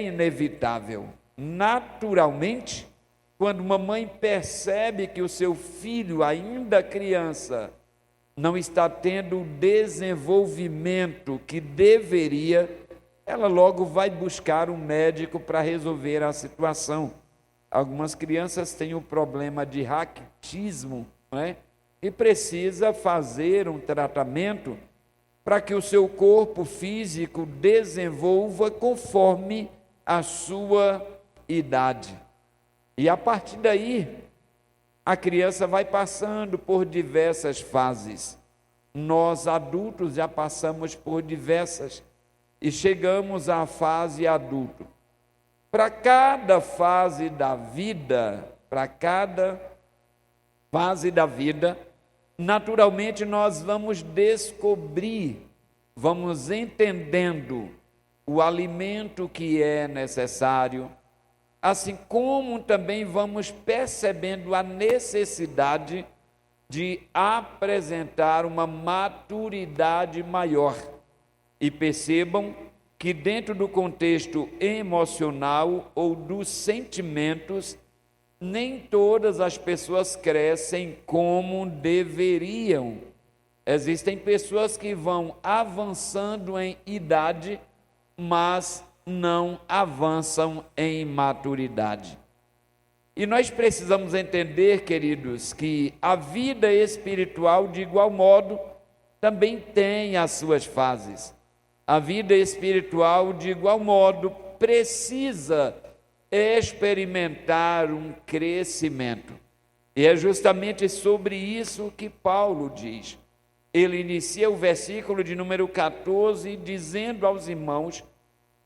inevitável. Naturalmente, quando uma mãe percebe que o seu filho, ainda criança, não está tendo o desenvolvimento que deveria, ela logo vai buscar um médico para resolver a situação. Algumas crianças têm o problema de raquitismo, não é? E precisa fazer um tratamento para que o seu corpo físico desenvolva conforme a sua idade. E a partir daí, a criança vai passando por diversas fases. Nós, adultos, já passamos por diversas e chegamos à fase adulto. Para cada fase da vida, naturalmente nós vamos descobrir, vamos entendendo o alimento que é necessário, assim como também vamos percebendo a necessidade de apresentar uma maturidade maior. E percebam que dentro do contexto emocional ou dos sentimentos, nem todas as pessoas crescem como deveriam. Existem pessoas que vão avançando em idade, mas não avançam em maturidade. E nós precisamos entender, queridos, que a vida espiritual, de igual modo, também tem as suas fases. A vida espiritual, de igual modo, precisa experimentar um crescimento. E é justamente sobre isso que Paulo diz. Ele inicia o versículo de número 14, dizendo aos irmãos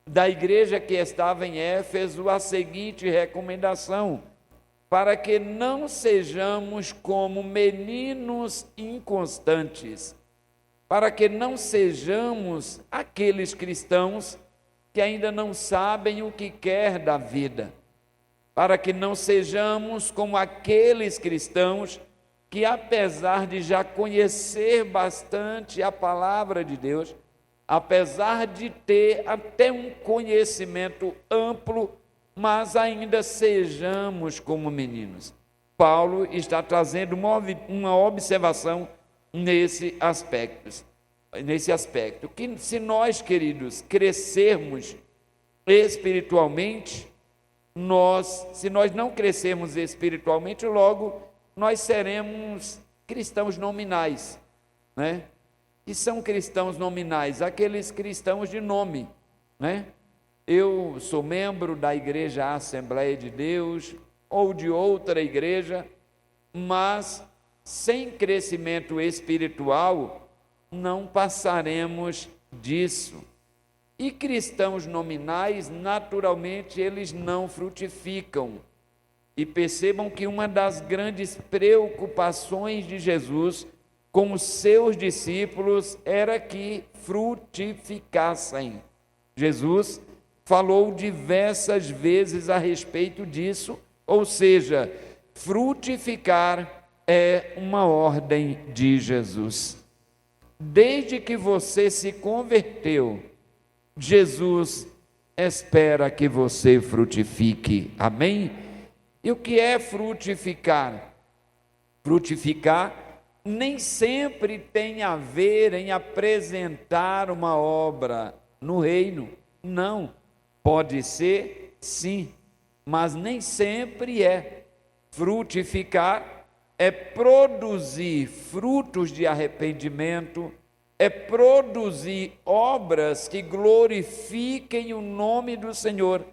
da igreja que estava em Éfeso a seguinte recomendação: para que não sejamos como meninos inconstantes, para que não sejamos aqueles cristãos que ainda não sabem o que quer da vida, para que não sejamos como aqueles cristãos que, apesar de já conhecer bastante a palavra de Deus, apesar de ter até um conhecimento amplo, mas ainda sejamos como meninos. Paulo está trazendo uma observação nesse aspecto, que se nós, queridos, crescermos espiritualmente, se nós não crescermos espiritualmente, logo nós seremos cristãos nominais, né? E são cristãos nominais, aqueles cristãos de nome, né? Eu sou membro da igreja Assembleia de Deus ou de outra igreja, mas sem crescimento espiritual não passaremos disso. E cristãos nominais, naturalmente, eles não frutificam. E percebam que uma das grandes preocupações de Jesus com os seus discípulos era que frutificassem. Jesus falou diversas vezes a respeito disso, ou seja, frutificar é uma ordem de Jesus. Desde que você se converteu, Jesus espera que você frutifique. Amém? E o que é frutificar? Frutificar nem sempre tem a ver em apresentar uma obra no reino. Não. Pode ser, sim, mas nem sempre é. Frutificar é produzir frutos de arrependimento, é produzir obras que glorifiquem o nome do Senhor.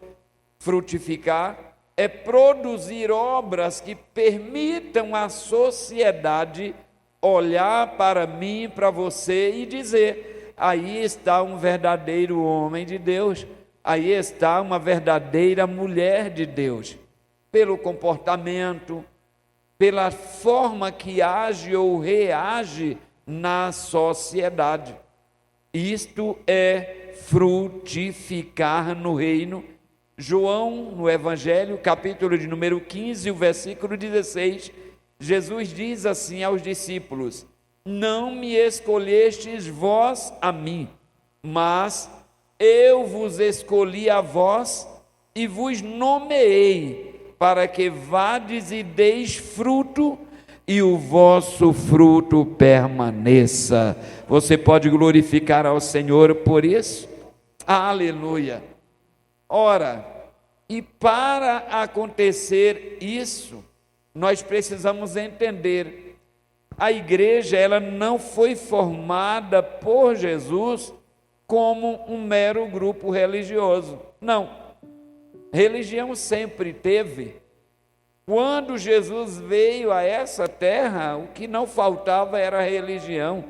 Frutificar é produzir obras que permitam à sociedade olhar para mim, para você e dizer: aí está um verdadeiro homem de Deus, aí está uma verdadeira mulher de Deus, pelo comportamento, pela forma que age ou reage na sociedade. Isto é frutificar no reino. João, no Evangelho, capítulo de número 15, o versículo 16, Jesus diz assim aos discípulos: não me escolhestes vós a mim, mas eu vos escolhi a vós e vos nomeei, para que vades e deis fruto, e o vosso fruto permaneça. Você pode glorificar ao Senhor por isso? Aleluia! Ora, e para acontecer isso, nós precisamos entender, a igreja ela não foi formada por Jesus como um mero grupo religioso. Não. Religião sempre teve. Quando Jesus veio a essa terra, o que não faltava era religião.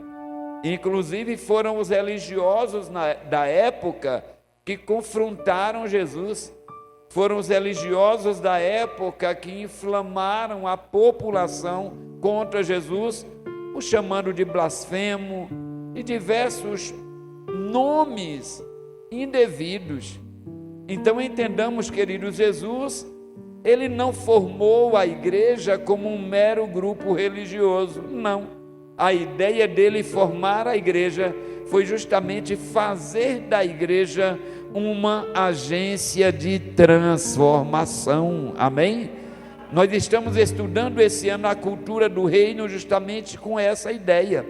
Inclusive foram os religiosos da época que confrontaram Jesus. Foram os religiosos da época que inflamaram a população contra Jesus, o chamando de blasfemo e diversos nomes indevidos. Então entendamos, queridos, Jesus, ele não formou a igreja como um mero grupo religioso, não. A ideia dele formar a igreja foi justamente fazer da igreja uma agência de transformação, amém? Nós estamos estudando esse ano a cultura do reino justamente com essa ideia,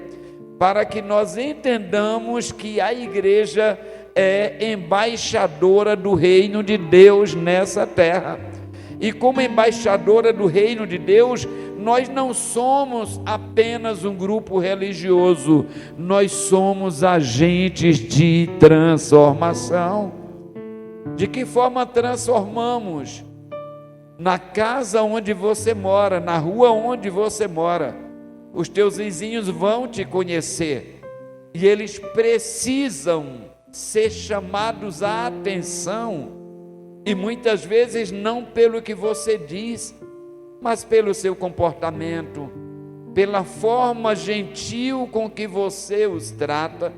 para que nós entendamos que a igreja é embaixadora do reino de Deus nessa terra. E como embaixadora do reino de Deus, nós não somos apenas um grupo religioso, nós somos agentes de transformação. De que forma transformamos? Na casa onde você mora, na rua onde você mora, os teus vizinhos vão te conhecer e eles precisam ser chamados à atenção. E muitas vezes não pelo que você diz, mas pelo seu comportamento, pela forma gentil com que você os trata.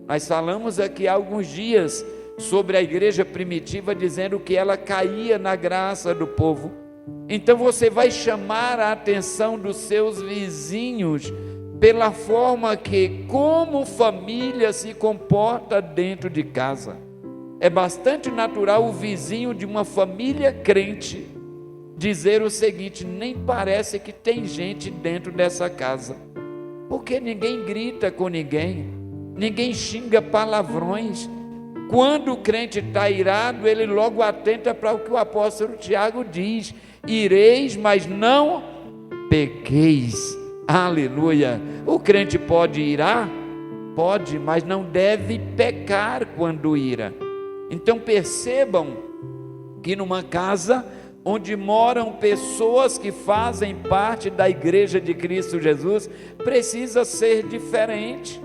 Nós falamos aqui há alguns dias sobre a igreja primitiva, dizendo que ela caía na graça do povo. Então você vai chamar a atenção dos seus vizinhos pela forma que, como família, se comporta dentro de casa. É bastante natural o vizinho de uma família crente dizer o seguinte: nem parece que tem gente dentro dessa casa, porque ninguém grita com ninguém, ninguém xinga palavrões. Quando o crente está irado, ele logo atenta para o que o apóstolo Tiago diz: ireis, mas não pequeis. Aleluia! O crente pode irar? Pode, mas não deve pecar quando ira. Então percebam que numa casa onde moram pessoas que fazem parte da igreja de Cristo Jesus, precisa ser diferente,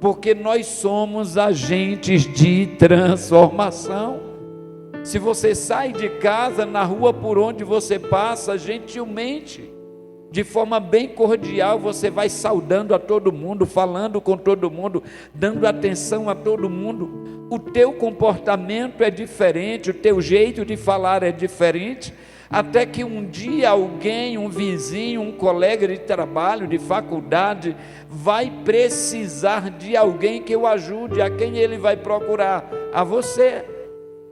porque nós somos agentes de transformação. Se você sai de casa, na rua por onde você passa, gentilmente, de forma bem cordial, você vai saudando a todo mundo, falando com todo mundo, dando atenção a todo mundo. O teu comportamento é diferente, o teu jeito de falar é diferente, até que um dia alguém, um vizinho, um colega de trabalho, de faculdade, vai precisar de alguém que o ajude. A quem ele vai procurar? A você.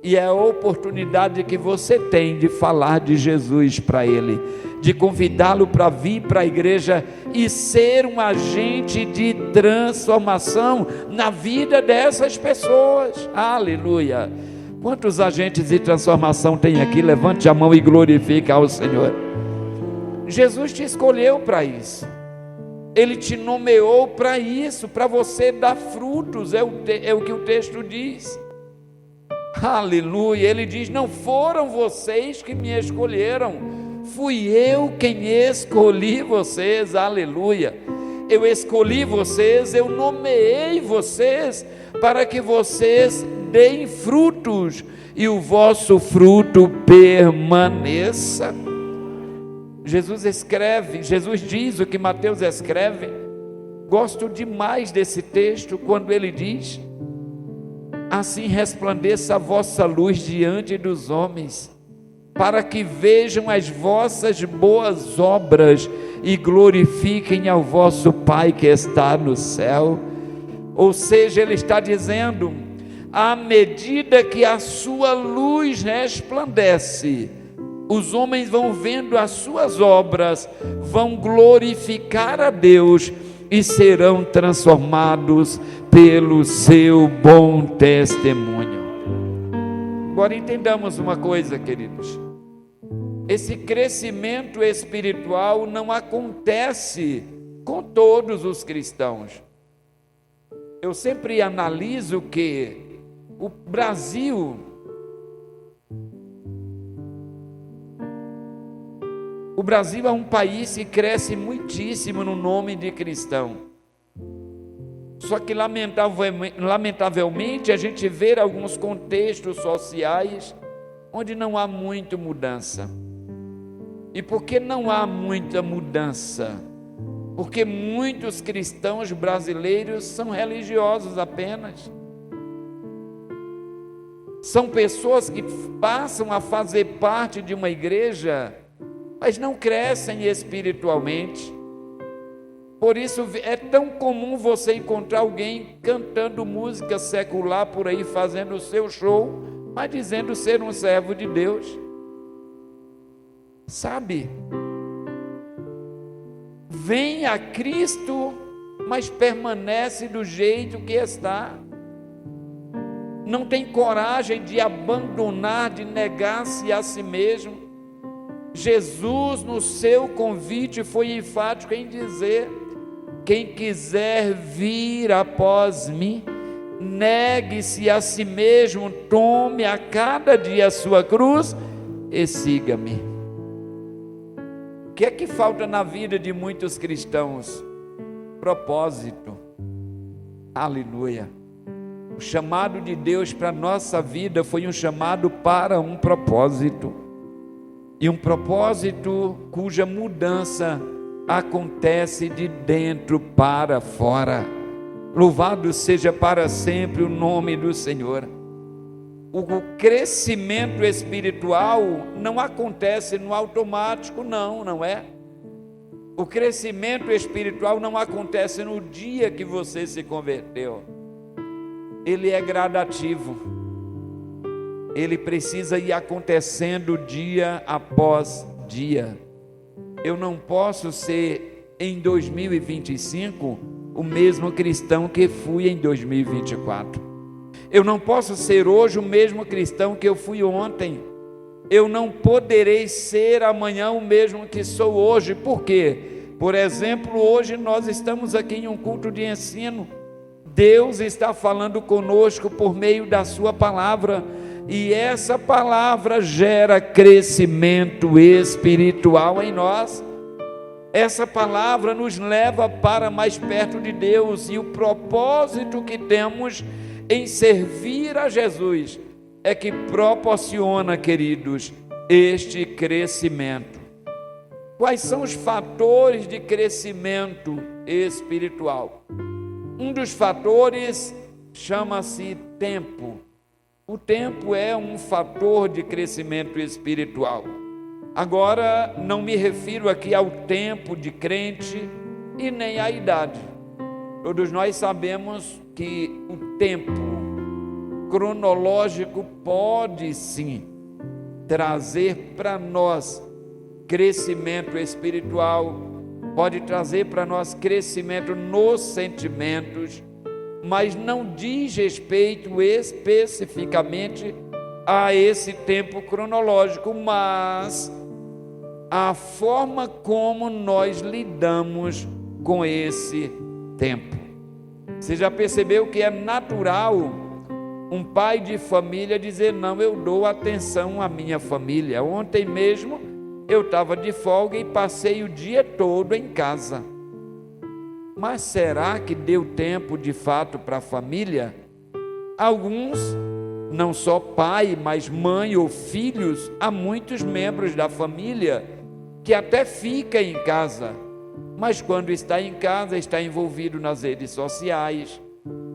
E é a oportunidade que você tem de falar de Jesus para ele, de convidá-lo para vir para a igreja e ser um agente de transformação na vida dessas pessoas. Aleluia! Quantos agentes de transformação tem aqui? Levante a mão e glorifique ao Senhor. Jesus te escolheu para isso, Ele te nomeou para isso, para você dar frutos, é o que o texto diz. Aleluia! Ele diz: não foram vocês que me escolheram, fui eu quem escolhi vocês. Aleluia! Eu escolhi vocês, eu nomeei vocês para que vocês deem frutos e o vosso fruto permaneça. Jesus diz o que Mateus escreve. Gosto demais desse texto, quando ele diz: assim resplandeça a vossa luz diante dos homens, para que vejam as vossas boas obras e glorifiquem ao vosso Pai que está no céu. Ou seja, ele está dizendo: à medida que a sua luz resplandece, os homens vão vendo as suas obras, vão glorificar a Deus e serão transformados pelo seu bom testemunho. Agora entendamos uma coisa, queridos. Esse crescimento espiritual não acontece com todos os cristãos. Eu sempre analiso que o Brasil é um país que cresce muitíssimo no nome de cristão. Só que lamentavelmente a gente vê alguns contextos sociais onde não há muita mudança. E por que não há muita mudança? Porque muitos cristãos brasileiros são religiosos apenas. São pessoas que passam a fazer parte de uma igreja, mas não crescem espiritualmente. Por isso é tão comum você encontrar alguém cantando música secular por aí, fazendo o seu show, mas dizendo ser um servo de Deus. Sabe? Vem a Cristo, mas permanece do jeito que está. Não tem coragem de abandonar, de negar-se a si mesmo. Jesus, no seu convite, foi enfático em dizer: quem quiser vir após mim, negue-se a si mesmo, tome a cada dia a sua cruz e siga-me. O que é que falta na vida de muitos cristãos? Propósito. Aleluia. O chamado de Deus para a nossa vida foi um chamado para um propósito. E um propósito cuja mudança acontece de dentro para fora. Louvado seja para sempre o nome do Senhor. O crescimento espiritual não acontece no automático, não é? O crescimento espiritual não acontece no dia que você se converteu. Ele é gradativo. Ele precisa ir acontecendo dia após dia. Eu não posso ser em 2025 o mesmo cristão que fui em 2024. Eu não posso ser hoje o mesmo cristão que eu fui ontem. Eu não poderei ser amanhã o mesmo que sou hoje. Por quê? Por exemplo, hoje nós estamos aqui em um culto de ensino. Deus está falando conosco por meio da sua palavra. E essa palavra gera crescimento espiritual em nós. Essa palavra nos leva para mais perto de Deus. E o propósito que temos em servir a Jesus é que proporciona, queridos, este crescimento. Quais são os fatores de crescimento espiritual? Um dos fatores chama-se tempo. O tempo é um fator de crescimento espiritual. Agora, não me refiro aqui ao tempo de crente e nem à idade. Todos nós sabemos que o tempo cronológico pode sim trazer para nós crescimento espiritual, pode trazer para nós crescimento nos sentimentos, mas não diz respeito especificamente a esse tempo cronológico, mas a forma como nós lidamos com esse tempo. Você já percebeu que é natural um pai de família dizer: não, eu dou atenção à minha família. Ontem mesmo eu estava de folga e passei o dia todo em casa. Mas será que deu tempo de fato para a família? Alguns, não só pai, mas mãe ou filhos, há muitos membros da família que até fica em casa, mas quando está em casa está envolvido nas redes sociais,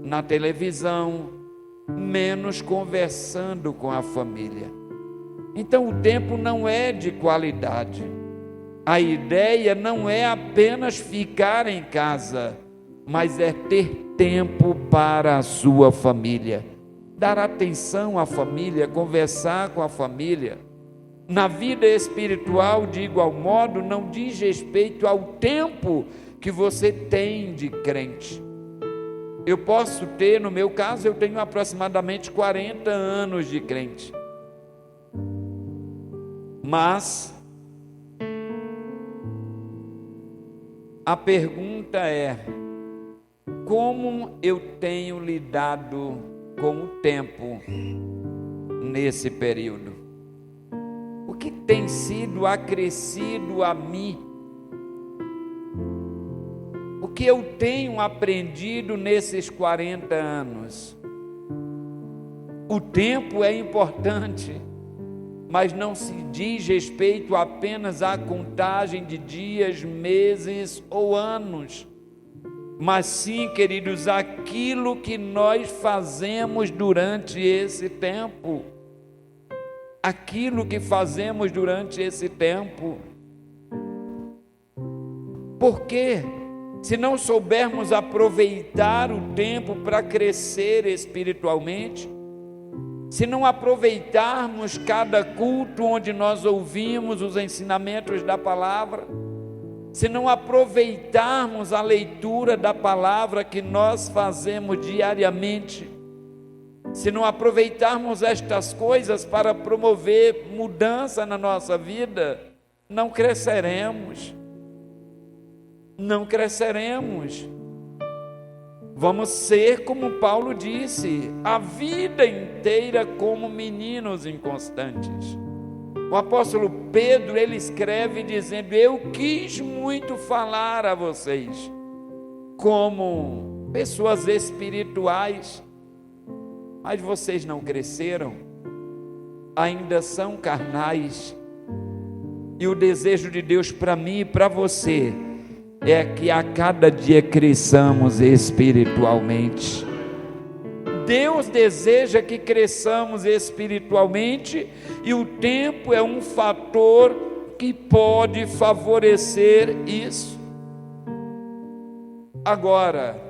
na televisão, menos conversando com a família. Então o tempo não é de qualidade. A ideia não é apenas ficar em casa, mas é ter tempo para a sua família. dar atenção à família, conversar com a família. Na vida espiritual, de igual modo, não diz respeito ao tempo que você tem de crente. Eu posso ter, no meu caso, eu tenho aproximadamente 40 anos de crente. Mas a pergunta é: como eu tenho lidado com o tempo nesse período? O que tem sido acrescido a mim? O que eu tenho aprendido nesses 40 anos? O tempo é importante, mas não se diz respeito apenas à contagem de dias, meses ou anos, mas sim, queridos, aquilo que nós fazemos durante esse tempo. Aquilo que fazemos durante esse tempo. Porque se não soubermos aproveitar o tempo para crescer espiritualmente, se não aproveitarmos cada culto onde nós ouvimos os ensinamentos da palavra, se não aproveitarmos a leitura da palavra que nós fazemos diariamente, se não aproveitarmos estas coisas para promover mudança na nossa vida, não cresceremos. Não cresceremos. Vamos ser, como Paulo disse, a vida inteira como meninos inconstantes. O apóstolo Pedro, ele escreve dizendo: eu quis muito falar a vocês como pessoas espirituais, mas vocês não cresceram, ainda são carnais. E o desejo de Deus para mim e para você é que a cada dia cresçamos espiritualmente. Deus deseja que cresçamos espiritualmente, e o tempo é um fator que pode favorecer isso. Agora,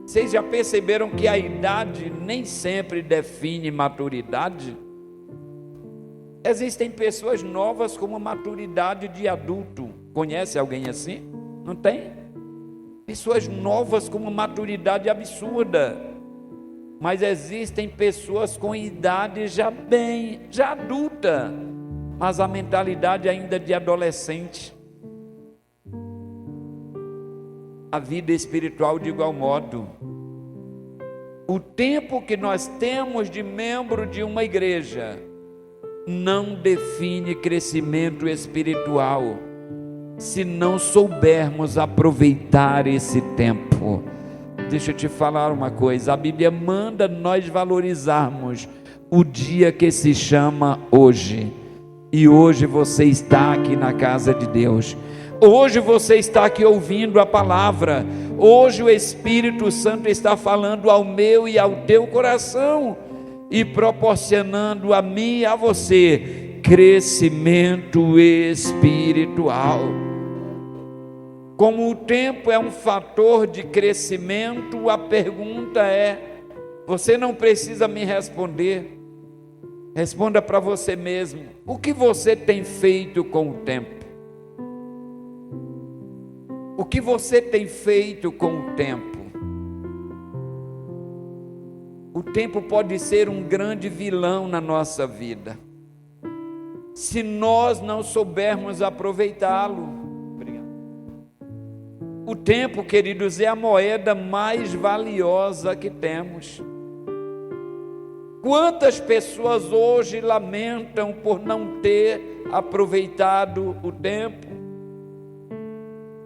vocês já perceberam que a idade nem sempre define maturidade? Existem pessoas novas com uma maturidade de adulto. Conhece alguém assim? Não tem? Pessoas novas com uma maturidade absurda. Mas existem pessoas com idade já adulta, mas a mentalidade ainda de adolescente. A vida espiritual de igual modo. O tempo que nós temos de membro de uma igreja não define crescimento espiritual, se não soubermos aproveitar esse tempo. Deixa eu te falar uma coisa, a Bíblia manda nós valorizarmos o dia que se chama hoje, e hoje você está aqui na casa de Deus, hoje você está aqui ouvindo a palavra, hoje o Espírito Santo está falando ao meu e ao teu coração, e proporcionando a mim e a você crescimento espiritual. Como o tempo é um fator de crescimento, a pergunta é: você não precisa me responder, responda para você mesmo, o que você tem feito com o tempo? O que você tem feito com o tempo? O tempo pode ser um grande vilão na nossa vida, se nós não soubermos aproveitá-lo. O tempo, queridos, é a moeda mais valiosa que temos. Quantas pessoas hoje lamentam por não ter aproveitado o tempo?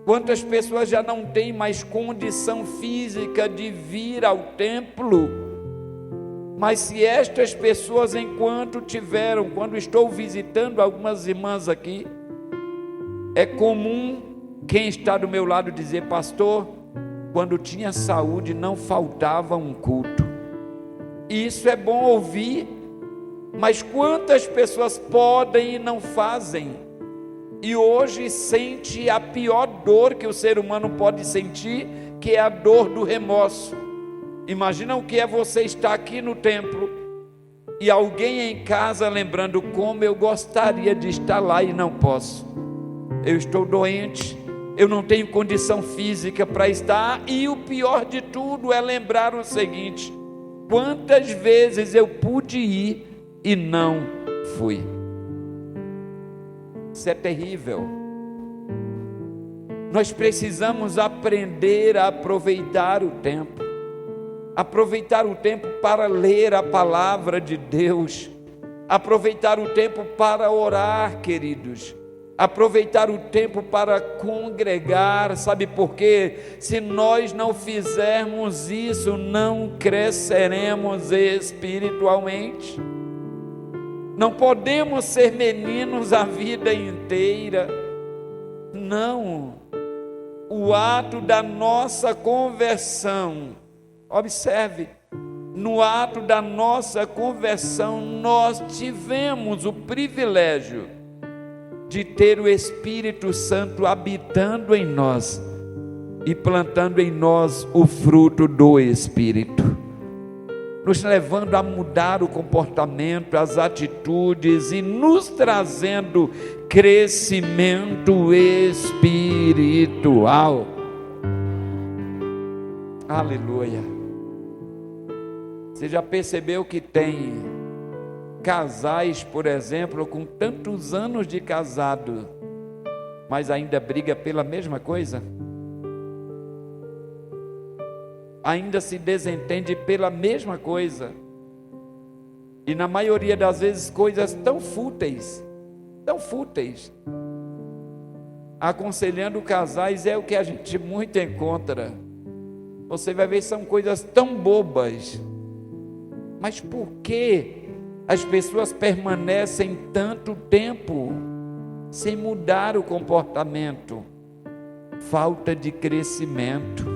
Quantas pessoas já não têm mais condição física de vir ao templo? Mas se estas pessoas, quando estou visitando algumas irmãs aqui, é comum quem está do meu lado dizer: pastor, quando tinha saúde não faltava um culto. Isso é bom ouvir, mas quantas pessoas podem e não fazem, e hoje sente a pior dor que o ser humano pode sentir, que é a dor do remorso. Imagina o que é você estar aqui no templo e alguém em casa lembrando como eu gostaria de estar lá e não posso. Eu estou doente, eu não tenho condição física para estar, e o pior de tudo é lembrar o seguinte: quantas vezes eu pude ir e não fui. Isso é terrível. Nós precisamos aprender a aproveitar o tempo. Aproveitar o tempo para ler a palavra de Deus. Aproveitar o tempo para orar, queridos. Aproveitar o tempo para congregar. Sabe por quê? Se nós não fizermos isso, não cresceremos espiritualmente. Não podemos ser meninos a vida inteira. Não. O ato da nossa conversão, observe, no ato da nossa conversão, nós tivemos o privilégio de ter o Espírito Santo habitando em nós e plantando em nós o fruto do Espírito, nos levando a mudar o comportamento, as atitudes e nos trazendo crescimento espiritual. Aleluia. Você já percebeu que tem casais, por exemplo, com tantos anos de casado, mas ainda briga pela mesma coisa? Ainda se desentende pela mesma coisa, e na maioria das vezes coisas tão fúteis, aconselhando casais é o que a gente muito encontra. Você vai ver, são coisas tão bobas, mas por que as pessoas permanecem tanto tempo sem mudar o comportamento? Falta de crescimento.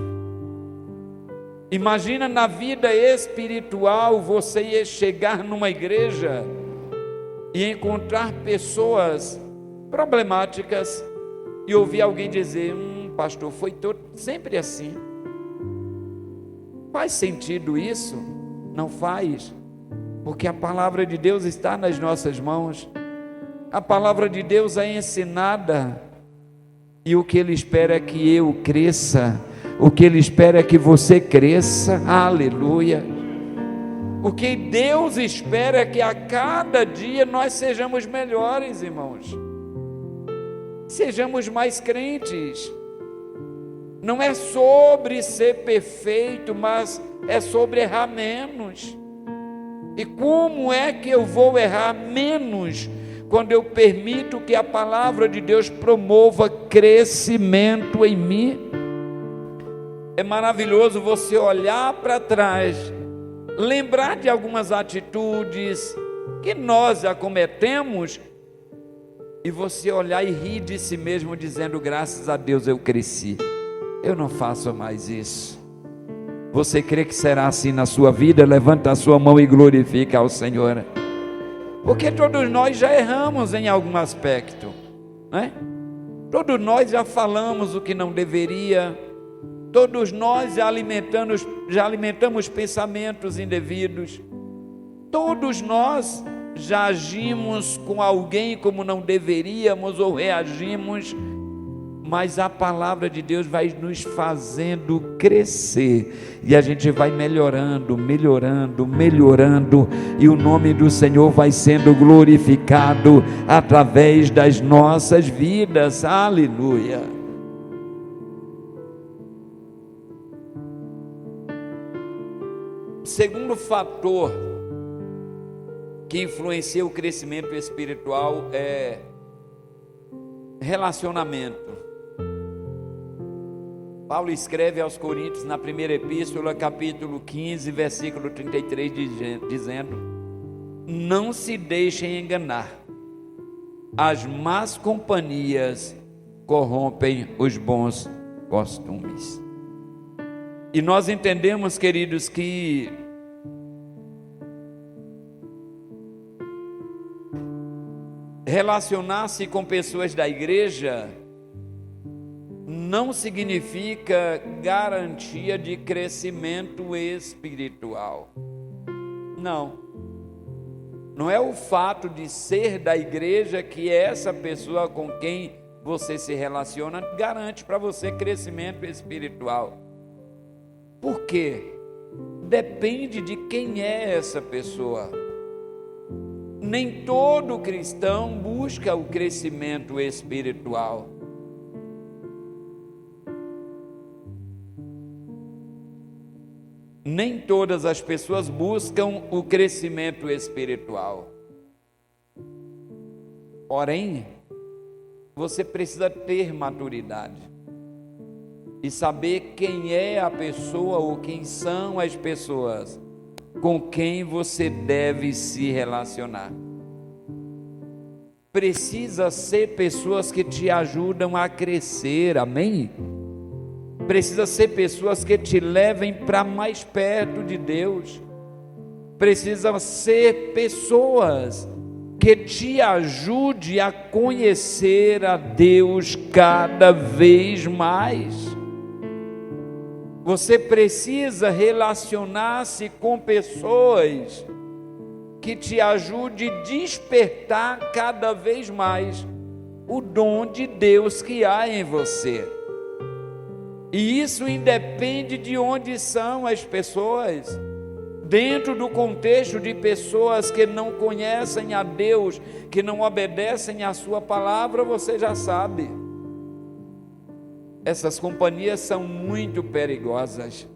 Imagina na vida espiritual você ia chegar numa igreja e encontrar pessoas problemáticas e ouvir alguém dizer: pastor, foi sempre assim. Faz sentido isso? Não faz, porque a palavra de Deus está nas nossas mãos. A palavra de Deus é ensinada, e o que Ele espera é que eu cresça. O que Ele espera é que você cresça. Aleluia. O que Deus espera é que a cada dia nós sejamos melhores, irmãos. Sejamos mais crentes. Não é sobre ser perfeito, mas é sobre errar menos. E como é que eu vou errar menos? Quando eu permito que a palavra de Deus promova crescimento em mim. É maravilhoso você olhar para trás, lembrar de algumas atitudes que nós já cometemos, e você olhar e rir de si mesmo, dizendo: graças a Deus eu cresci, eu não faço mais isso. Você crê que será assim na sua vida? Levanta a sua mão e glorifica ao Senhor, porque todos nós já erramos em algum aspecto, né? Todos nós já falamos o que não deveria. Todos nós já alimentamos pensamentos indevidos. Todos nós já agimos com alguém como não deveríamos, ou reagimos. Mas a palavra de Deus vai nos fazendo crescer, e a gente vai melhorando, e o nome do Senhor vai sendo glorificado através das nossas vidas. Aleluia. Segundo fator que influencia o crescimento espiritual é relacionamento. Paulo escreve aos Coríntios na primeira epístola, capítulo 15, versículo 33, dizendo: não se deixem enganar, as más companhias corrompem os bons costumes. E nós entendemos, queridos, que relacionar-se com pessoas da igreja não significa garantia de crescimento espiritual. Não é o fato de ser da igreja que essa pessoa com quem você se relaciona garante para você crescimento espiritual. Por quê? Depende de quem é essa pessoa. Nem todo cristão busca o crescimento espiritual. Nem todas as pessoas buscam o crescimento espiritual. Porém, você precisa ter maturidade e saber quem é a pessoa ou quem são as pessoas com quem você deve se relacionar. Precisa ser pessoas que te ajudam a crescer, amém? Precisa ser pessoas que te levem para mais perto de Deus. Precisa ser pessoas que te ajude a conhecer a Deus cada vez mais. Você precisa relacionar-se com pessoas que te ajude a despertar cada vez mais o dom de Deus que há em você. E isso independe de onde são as pessoas. Dentro do contexto de pessoas que não conhecem a Deus, que não obedecem à sua palavra, você já sabe. Essas companhias são muito perigosas.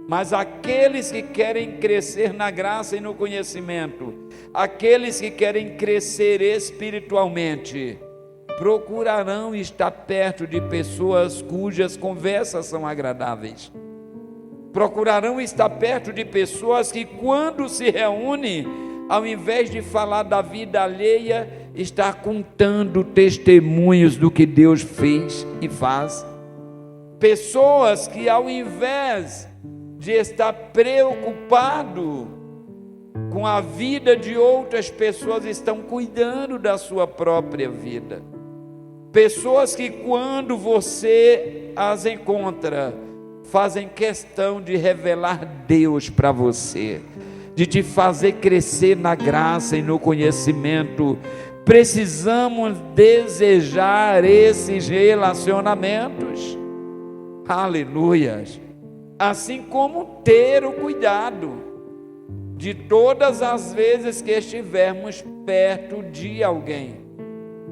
Mas aqueles que querem crescer na graça e no conhecimento, aqueles que querem crescer espiritualmente, procurarão estar perto de pessoas cujas conversas são agradáveis. Procurarão estar perto de pessoas que, quando se reúnem, ao invés de falar da vida alheia, está contando testemunhos do que Deus fez e faz. Pessoas que, ao invés de estar preocupado com a vida de outras pessoas, estão cuidando da sua própria vida. Pessoas que, quando você as encontra, fazem questão de revelar Deus para você, de te fazer crescer na graça e no conhecimento. Precisamos desejar esses relacionamentos. Aleluias. Assim como ter o cuidado de todas as vezes que estivermos perto de alguém.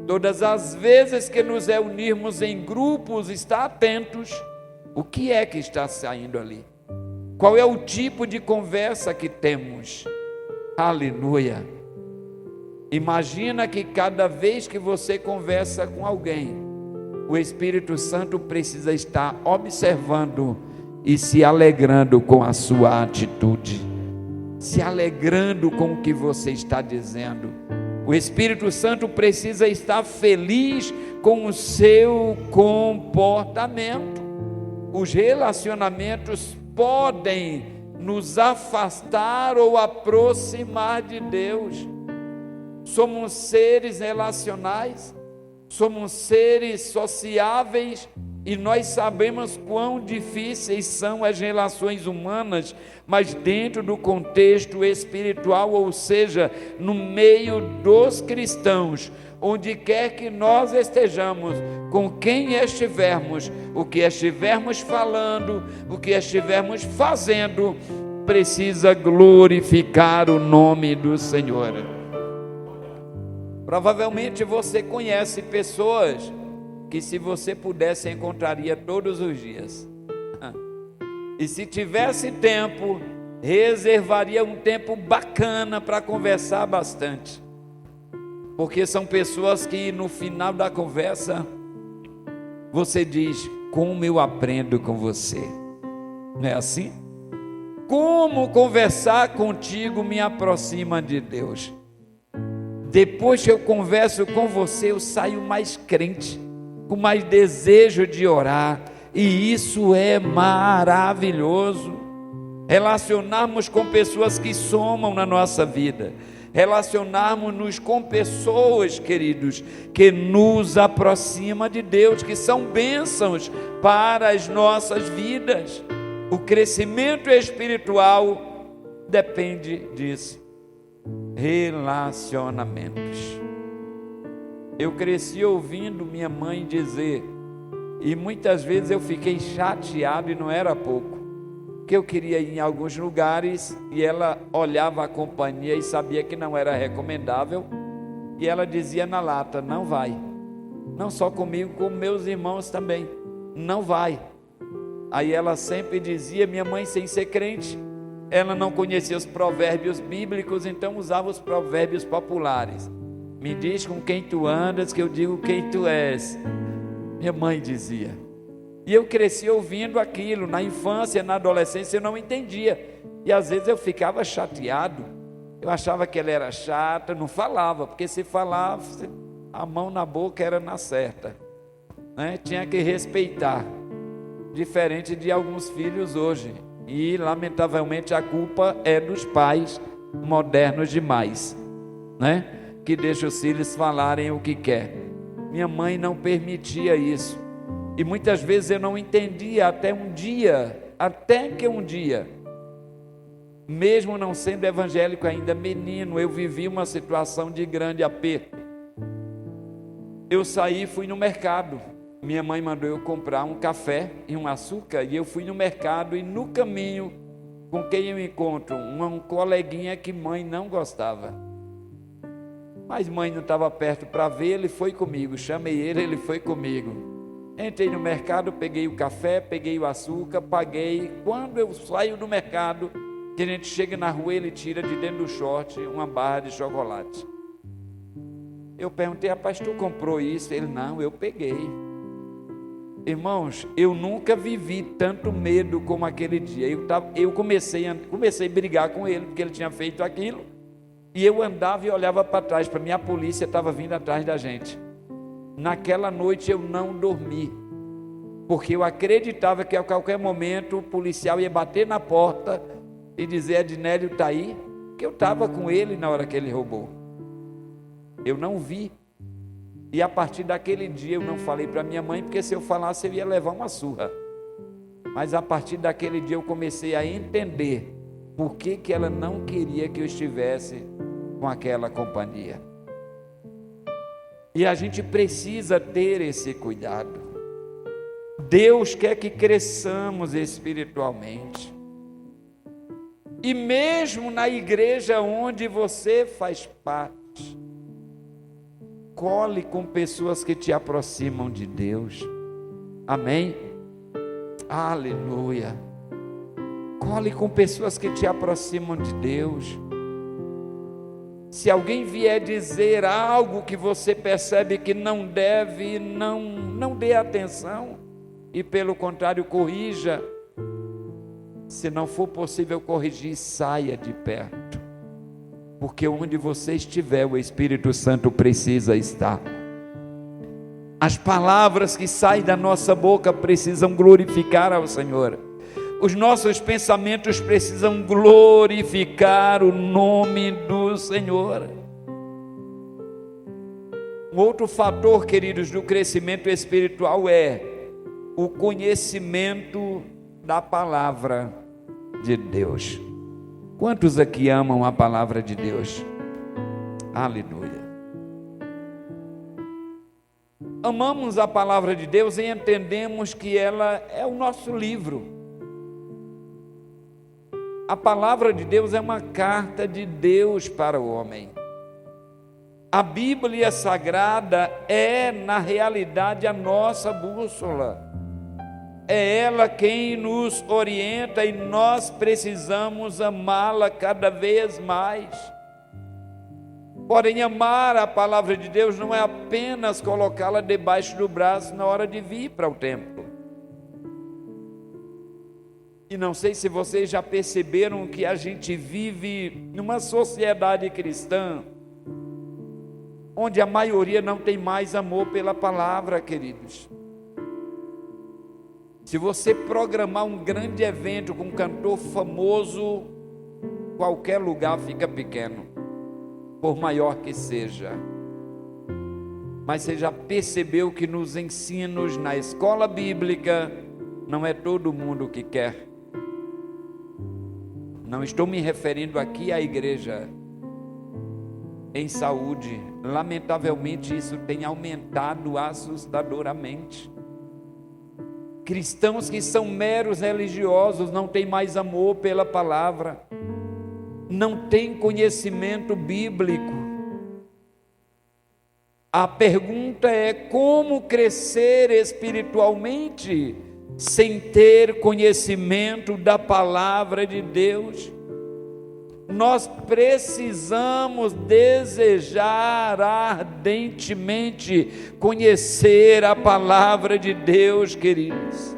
Todas as vezes que nos reunirmos em grupos, estar atentos. O que é que está saindo ali? Qual é o tipo de conversa que temos? Aleluia. Imagina que cada vez que você conversa com alguém, o Espírito Santo precisa estar observando e se alegrando com a sua atitude, se alegrando com o que você está dizendo. O Espírito Santo precisa estar feliz com o seu comportamento. Os relacionamentos podem nos afastar ou aproximar de Deus. Somos seres relacionais, somos seres sociáveis, e nós sabemos quão difíceis são as relações humanas, mas dentro do contexto espiritual, ou seja, no meio dos cristãos, onde quer que nós estejamos, com quem estivermos, o que estivermos falando, o que estivermos fazendo, precisa glorificar o nome do Senhor. Provavelmente você conhece pessoas que, se você pudesse, encontraria todos os dias. E se tivesse tempo, reservaria um tempo bacana para conversar bastante. Porque são pessoas que, no final da conversa, você diz: como eu aprendo com você. Não é assim? Como conversar contigo me aproxima de Deus. Depois que eu converso com você, eu saio mais crente, com mais desejo de orar, e isso é maravilhoso. Relacionarmos com pessoas que somam na nossa vida, relacionarmos-nos com pessoas, queridos, que nos aproximam de Deus, que são bênçãos para as nossas vidas. O crescimento espiritual depende disso. Relacionamentos. Eu cresci ouvindo minha mãe dizer, e muitas vezes eu fiquei chateado, e não era pouco, que eu queria ir em alguns lugares e ela olhava a companhia e sabia que não era recomendável, e ela dizia na lata: não vai, não só comigo, como meus irmãos também, não vai. Aí ela sempre dizia, minha mãe sem ser crente, ela não conhecia os provérbios bíblicos, então usava os provérbios populares. Me diz com quem tu andas, que eu digo quem tu és. Minha mãe dizia. E eu cresci ouvindo aquilo. Na infância, na adolescência, eu não entendia. E às vezes eu ficava chateado. Eu achava que ela era chata, não falava, porque se falava, a mão na boca era na certa, né? Tinha que respeitar. Diferente de alguns filhos hoje. E lamentavelmente a culpa é dos pais modernos demais, né? Que deixa os filhos falarem o que quer. Minha mãe não permitia isso, e muitas vezes eu não entendia, até que um dia, mesmo não sendo evangélico ainda, menino, eu vivi uma situação de grande aperto. Eu saí e fui no mercado. Minha mãe mandou eu comprar um café e um açúcar, e eu fui no mercado, e no caminho, com quem eu encontro? Um coleguinha que mãe não gostava. Mas mãe não estava perto para ver, ele foi comigo. Chamei ele, ele foi comigo. Entrei no mercado, peguei o café, peguei o açúcar, paguei. Quando eu saio do mercado, que a gente chega na rua, ele tira de dentro do short uma barra de chocolate. Eu perguntei: rapaz, tu comprou isso? Ele: não, eu peguei. Irmãos, eu nunca vivi tanto medo como aquele dia. Eu comecei a brigar com ele, porque ele tinha feito aquilo. E eu andava e olhava para trás, para mim a polícia estava vindo atrás da gente. Naquela noite eu não dormi, porque eu acreditava que a qualquer momento o policial ia bater na porta e dizer: Ednélio está aí? Que eu estava com ele na hora que ele roubou. Eu não vi. E a partir daquele dia eu não falei para minha mãe, porque se eu falasse eu ia levar uma surra. Mas a partir daquele dia eu comecei a entender por que ela não queria que eu estivesse com aquela companhia. E a gente precisa ter esse cuidado. Deus quer que cresçamos espiritualmente. E mesmo na igreja onde você faz parte, cole com pessoas que te aproximam de Deus. Amém? Aleluia. Cole com pessoas que te aproximam de Deus. Se alguém vier dizer algo que você percebe que não deve, não dê atenção, e pelo contrário corrija. Se não for possível corrigir, saia de perto, porque onde você estiver, o Espírito Santo precisa estar. As palavras que saem da nossa boca precisam glorificar ao Senhor. Os nossos pensamentos precisam glorificar o nome do Senhor. Um outro fator, queridos, do crescimento espiritual é o conhecimento da palavra de Deus. Quantos aqui amam a palavra de Deus? Aleluia. Amamos a palavra de Deus e entendemos que ela é o nosso livro. A palavra de Deus é uma carta de Deus para o homem. A Bíblia Sagrada é, na realidade, a nossa bússola. É ela quem nos orienta e nós precisamos amá-la cada vez mais. Porém, amar a palavra de Deus não é apenas colocá-la debaixo do braço na hora de vir para o templo. E não sei se vocês já perceberam que a gente vive numa sociedade cristã onde a maioria não tem mais amor pela palavra, queridos. Se você programar um grande evento com um cantor famoso, qualquer lugar fica pequeno. por maior que seja. Mas você já percebeu que nos ensinos na escola bíblica, não é todo mundo que quer. Não estou me referindo aqui à igreja em saúde. Lamentavelmente isso tem aumentado assustadoramente. Cristãos que são meros religiosos não têm mais amor pela palavra, não têm conhecimento bíblico. A pergunta é: como crescer espiritualmente sem ter conhecimento da palavra de Deus? Nós precisamos desejar ardentemente conhecer a palavra de Deus, queridos.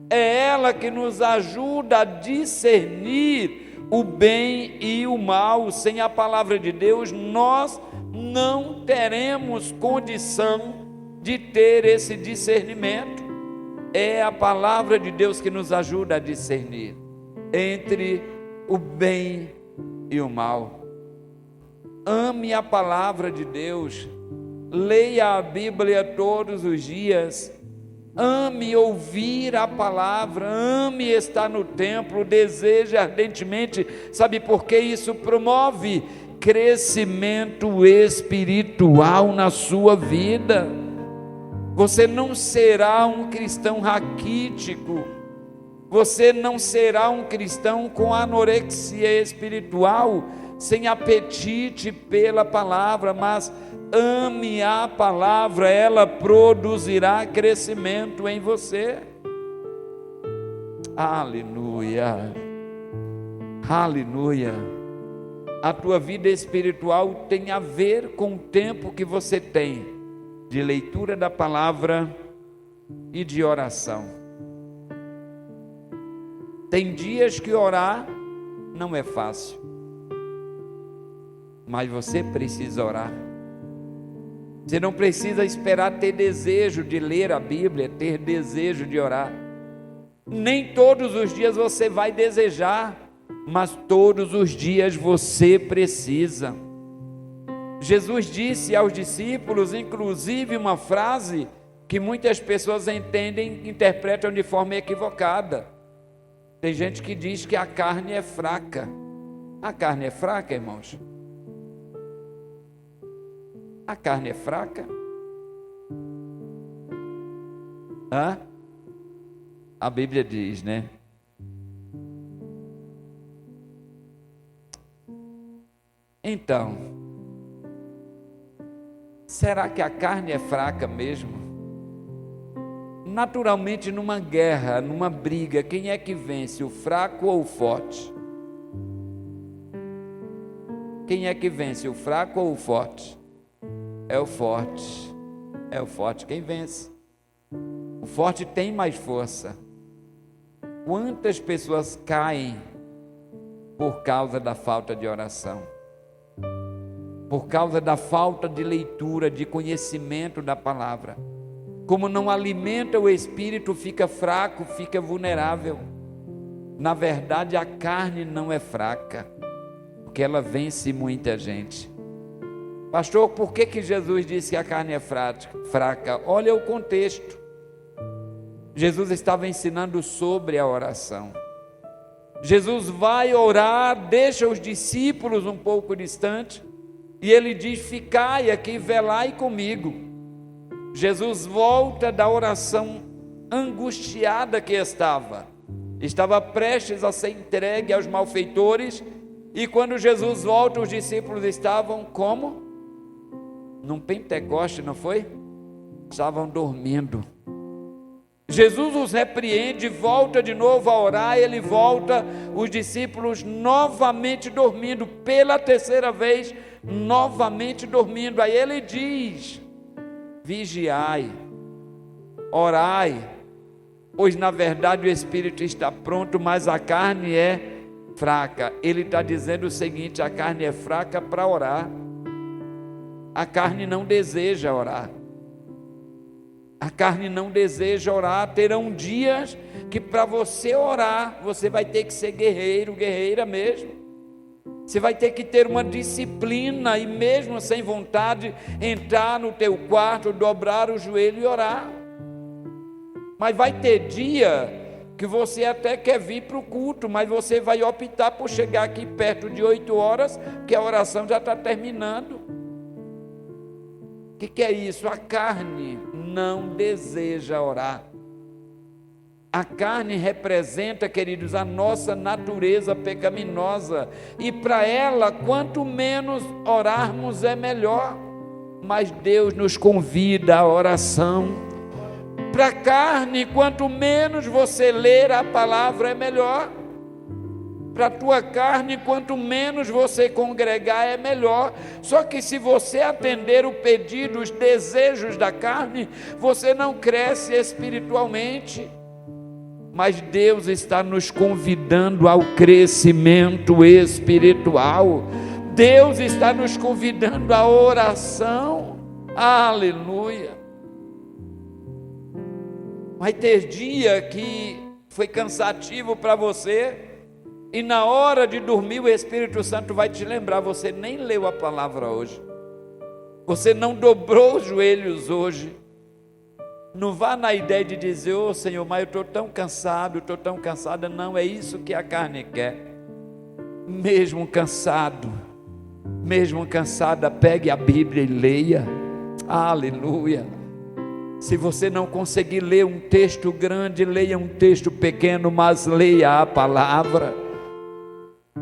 É ela que nos ajuda a discernir o bem e o mal. Sem a palavra de Deus, nós não teremos condição de ter esse discernimento. É a palavra de Deus que nos ajuda a discernir entre o bem e o mal. Ame a palavra de Deus, leia a Bíblia todos os dias, ame ouvir a palavra, ame estar no templo, deseje ardentemente. Sabe por que isso promove crescimento espiritual na sua vida? Você não será um cristão raquítico, você não será um cristão com anorexia espiritual, sem apetite pela palavra, mas ame a palavra, ela produzirá crescimento em você. Aleluia, aleluia. A tua vida espiritual tem a ver com o tempo que você tem de leitura da palavra e de oração. Tem dias que orar não é fácil, mas você precisa orar. Você não precisa esperar ter desejo de ler a Bíblia, ter desejo de orar. Nem todos os dias você vai desejar, mas todos os dias você precisa. Jesus disse aos discípulos, inclusive uma frase que muitas pessoas entendem, interpretam de forma equivocada. Tem gente que diz que a carne é fraca. A carne é fraca, irmãos? A carne é fraca? Hã? A Bíblia diz, né? Então, será que a carne é fraca mesmo? Naturalmente, numa guerra, numa briga, quem é que vence, o fraco ou o forte? Quem é que vence, o fraco ou o forte? É o forte. É o forte quem vence. O forte tem mais força. Quantas pessoas caem por causa da falta de oração? Por causa da falta de leitura, de conhecimento da palavra. Como não alimenta o espírito, fica fraco, fica vulnerável. Na verdade, a carne não é fraca, porque ela vence muita gente. Pastor, por que Jesus disse que a carne é fraca? Olha o contexto. Jesus estava ensinando sobre a oração. Jesus vai orar, deixa os discípulos um pouco distante, e ele diz: ficai aqui, velai comigo. Jesus volta da oração angustiada que estava prestes a ser entregue aos malfeitores, e quando Jesus volta, os discípulos estavam como? Num Pentecoste, não foi? Estavam dormindo. Jesus os repreende, volta de novo a orar, ele volta, os discípulos novamente dormindo, pela terceira vez, novamente dormindo. Aí ele diz: vigiai, orai, pois na verdade o espírito está pronto, mas a carne é fraca. Ele está dizendo o seguinte: a carne é fraca para orar, a carne não deseja orar, a carne não deseja orar. Terão dias que para você orar, você vai ter que ser guerreiro, guerreira mesmo. Você vai ter que ter uma disciplina e mesmo sem vontade, entrar no teu quarto, dobrar o joelho e orar. Mas vai ter dia que você até quer vir para o culto, mas você vai optar por chegar aqui perto de 8 horas, que a oração já está terminando. O que é isso? A carne não deseja orar. A carne representa, queridos, a nossa natureza pecaminosa, e para ela, quanto menos orarmos é melhor. Mas Deus nos convida à oração. Para a carne, quanto menos você ler a palavra é melhor. Para a tua carne, quanto menos você congregar é melhor. Só que se você atender o pedido, os desejos da carne, você não cresce espiritualmente. Mas Deus está nos convidando ao crescimento espiritual. Deus está nos convidando à oração. Aleluia. Vai ter dia que foi cansativo para você, e na hora de dormir o Espírito Santo vai te lembrar: você nem leu a palavra hoje, você não dobrou os joelhos hoje. Não vá na ideia de dizer: ô Senhor, mas eu estou tão cansado, estou tão cansada. Não é isso que a carne quer. Mesmo cansado, mesmo cansada, pegue a Bíblia e leia. Aleluia. Se você não conseguir ler um texto grande, leia um texto pequeno, mas leia a palavra.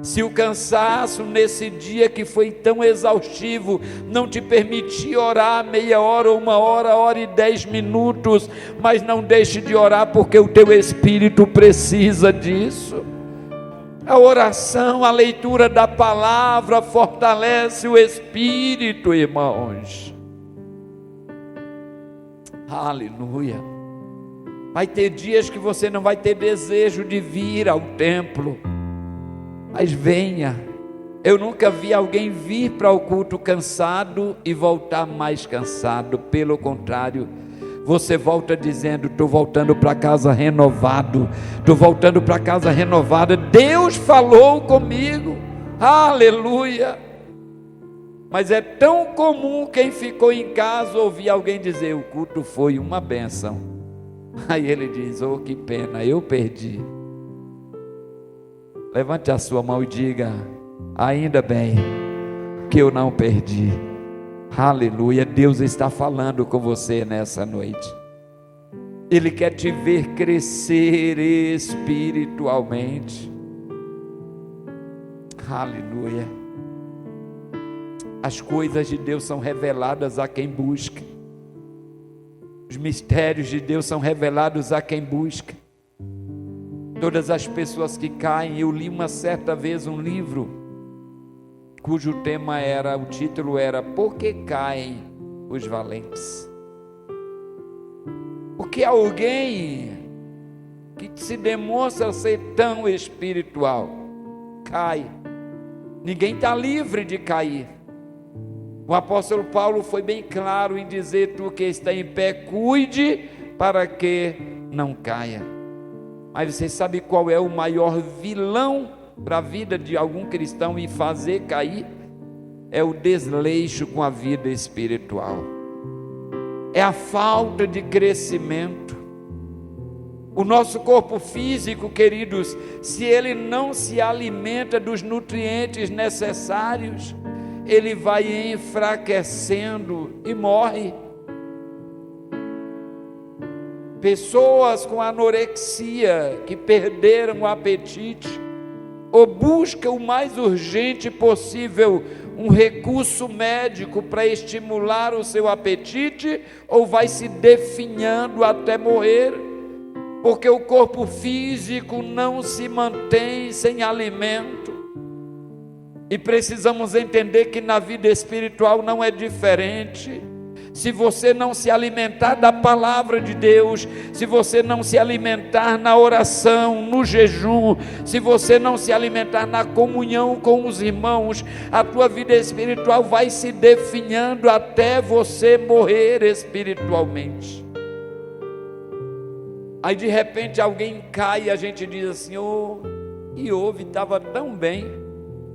Se o cansaço nesse dia que foi tão exaustivo não te permitir orar meia hora, 1 hora, 1h10, mas não deixe de orar, porque o teu espírito precisa disso. A oração, a leitura da palavra fortalece o espírito, irmãos. Aleluia. Vai ter dias que você não vai ter desejo de vir ao templo, mas venha. Eu nunca vi alguém vir para o culto cansado e voltar mais cansado. Pelo contrário, você volta dizendo: estou voltando para casa renovado, estou voltando para casa renovada. Deus falou comigo. Aleluia. Mas é tão comum quem ficou em casa ouvir alguém dizer: o culto foi uma bênção. Aí ele diz: oh, que pena, eu perdi. Levante a sua mão e diga: ainda bem que eu não perdi. Aleluia. Deus está falando com você nessa noite. Ele quer te ver crescer espiritualmente. Aleluia. As coisas de Deus são reveladas a quem busca. Os mistérios de Deus são revelados a quem busca. Todas as pessoas que caem, eu li uma certa vez um livro cujo tema era, o título era: Por que caem os valentes? Porque alguém que se demonstra ser tão espiritual cai. Ninguém está livre de cair. O apóstolo Paulo foi bem claro em dizer: tu que está em pé, cuide para que não caia. Mas você sabe qual é o maior vilão para a vida de algum cristão e fazer cair? É o desleixo com a vida espiritual. É a falta de crescimento. O nosso corpo físico, queridos, se ele não se alimenta dos nutrientes necessários, ele vai enfraquecendo e morre. Pessoas com anorexia, que perderam o apetite, ou buscam o mais urgente possível um recurso médico para estimular o seu apetite, ou vai se definhando até morrer, porque o corpo físico não se mantém sem alimento. E precisamos entender que na vida espiritual não é diferente. Se você não se alimentar da palavra de Deus, se você não se alimentar na oração, no jejum, se você não se alimentar na comunhão com os irmãos, a tua vida espiritual vai se definhando até você morrer espiritualmente. Aí de repente alguém cai e a gente diz assim: oh, e houve, estava tão bem.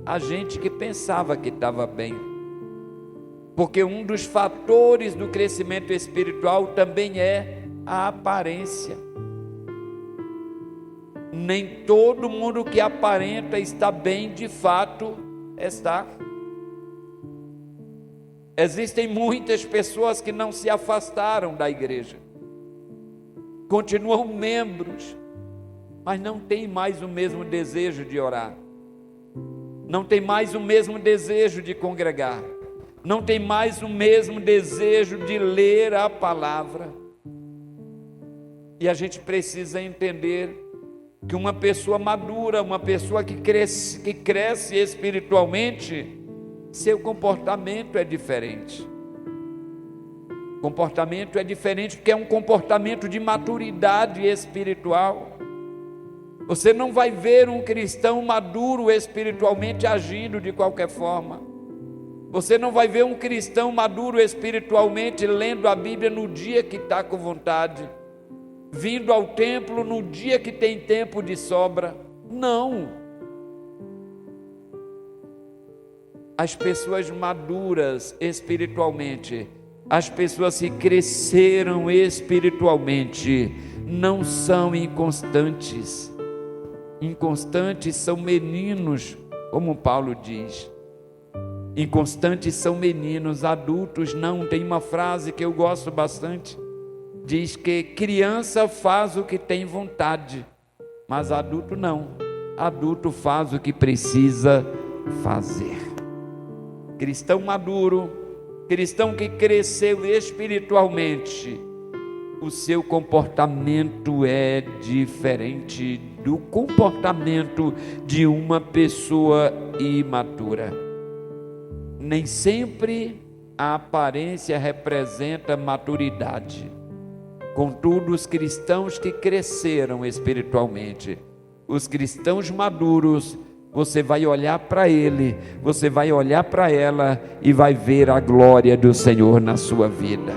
a gente que pensava que estava bem. Porque um dos fatores do crescimento espiritual também é a aparência. Nem todo mundo que aparenta estar bem, de fato, está. Existem muitas pessoas que não se afastaram da igreja, continuam membros, mas não têm mais o mesmo desejo de orar, não tem mais o mesmo desejo de congregar, não tem mais o mesmo desejo de ler a palavra. E a gente precisa entender que uma pessoa madura, uma pessoa que cresce espiritualmente, seu comportamento é diferente. O comportamento é diferente porque é um comportamento de maturidade espiritual. Você não vai ver um cristão maduro espiritualmente agindo de qualquer forma. Você não vai ver um cristão maduro espiritualmente lendo a Bíblia no dia que está com vontade, vindo ao templo no dia que tem tempo de sobra. Não. As pessoas maduras espiritualmente, as pessoas que cresceram espiritualmente, não são inconstantes. Inconstantes são meninos, como Paulo diz. Inconstantes são meninos, adultos não. Tem uma frase que eu gosto bastante, diz que criança faz o que tem vontade, mas adulto não. Adulto faz o que precisa fazer. Cristão maduro, cristão que cresceu espiritualmente, o seu comportamento é diferente do comportamento de uma pessoa imatura. Nem sempre a aparência representa maturidade. Contudo, os cristãos que cresceram espiritualmente, os cristãos maduros, você vai olhar para ele, você vai olhar para ela e vai ver a glória do Senhor na sua vida.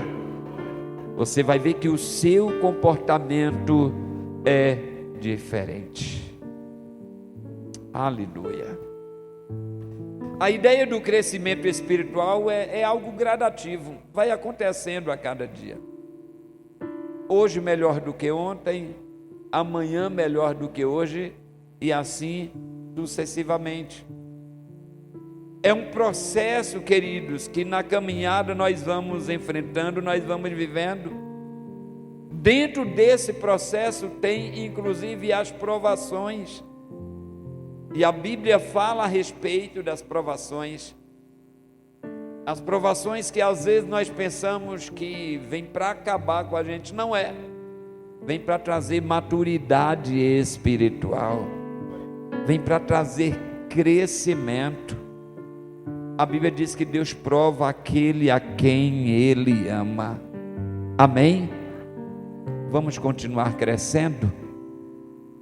Você vai ver que o seu comportamento é diferente. Aleluia. A ideia do crescimento espiritual é algo gradativo, vai acontecendo a cada dia. Hoje melhor do que ontem, amanhã melhor do que hoje, e assim sucessivamente. É um processo, queridos, que na caminhada nós vamos enfrentando, nós vamos vivendo. Dentro desse processo tem inclusive as provações, e a Bíblia fala a respeito das provações. As provações que às vezes nós pensamos que vem para acabar com a gente, não é. Vem para trazer maturidade espiritual, vem para trazer crescimento. A Bíblia diz que Deus prova aquele a quem Ele ama. Amém? Vamos continuar crescendo?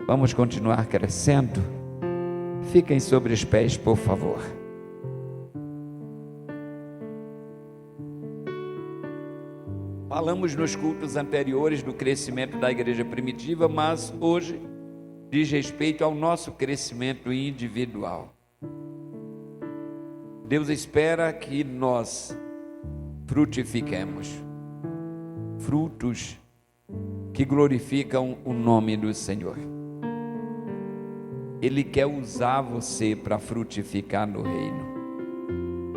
Vamos continuar crescendo? Fiquem sobre os pés, por favor. Falamos nos cultos anteriores do crescimento da igreja primitiva, mas hoje diz respeito ao nosso crescimento individual. Deus espera que nós frutifiquemos frutos que glorificam o nome do Senhor. Ele quer usar você para frutificar no reino.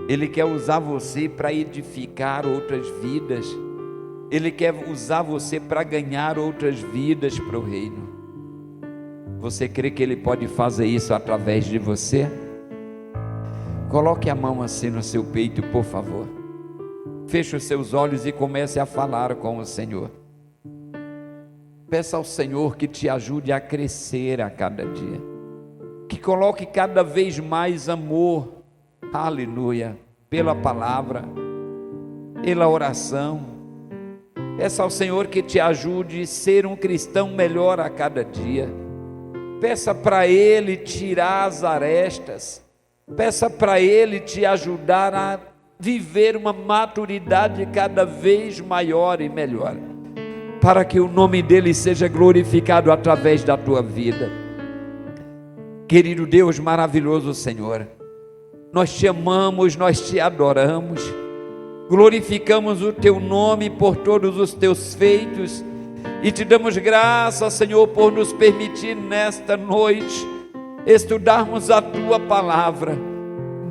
Ele quer usar você para edificar outras vidas. Ele quer usar você para ganhar outras vidas para o reino. Você crê que Ele pode fazer isso através de você? Coloque a mão assim no seu peito, por favor. Feche os seus olhos e comece a falar com o Senhor. Peça ao Senhor que te ajude a crescer a cada dia, que coloque cada vez mais amor, aleluia, pela palavra, pela oração. Peça ao Senhor que te ajude a ser um cristão melhor a cada dia. Peça para Ele tirar as arestas, peça para Ele te ajudar a viver uma maturidade cada vez maior e melhor, para que o nome dEle seja glorificado através da tua vida. Querido Deus maravilhoso Senhor, Nós te amamos, nós te adoramos, glorificamos o teu nome por todos os teus feitos e te damos graças, Senhor, por nos permitir nesta noite estudarmos a tua palavra.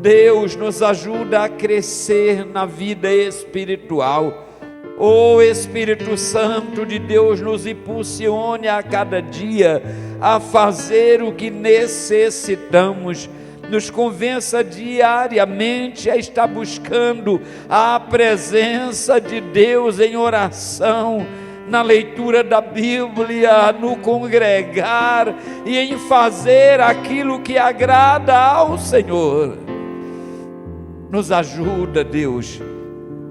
Deus, nos ajuda a crescer na vida espiritual. Ó Espírito Santo de Deus, nos impulsione a cada dia a fazer o que necessitamos. Nos convença diariamente a estar buscando a presença de Deus em oração, na leitura da Bíblia, no congregar e em fazer aquilo que agrada ao Senhor. Nos ajuda, Deus,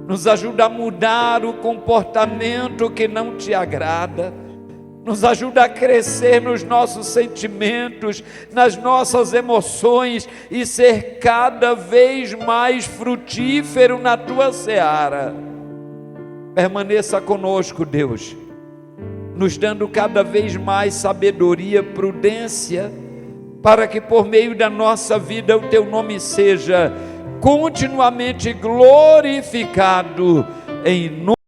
nos ajuda a mudar o comportamento que não te agrada, nos ajuda a crescer nos nossos sentimentos, nas nossas emoções e ser cada vez mais frutífero na tua seara. Permaneça conosco, Deus, nos dando cada vez mais sabedoria, prudência, para que por meio da nossa vida o teu nome seja continuamente glorificado em nome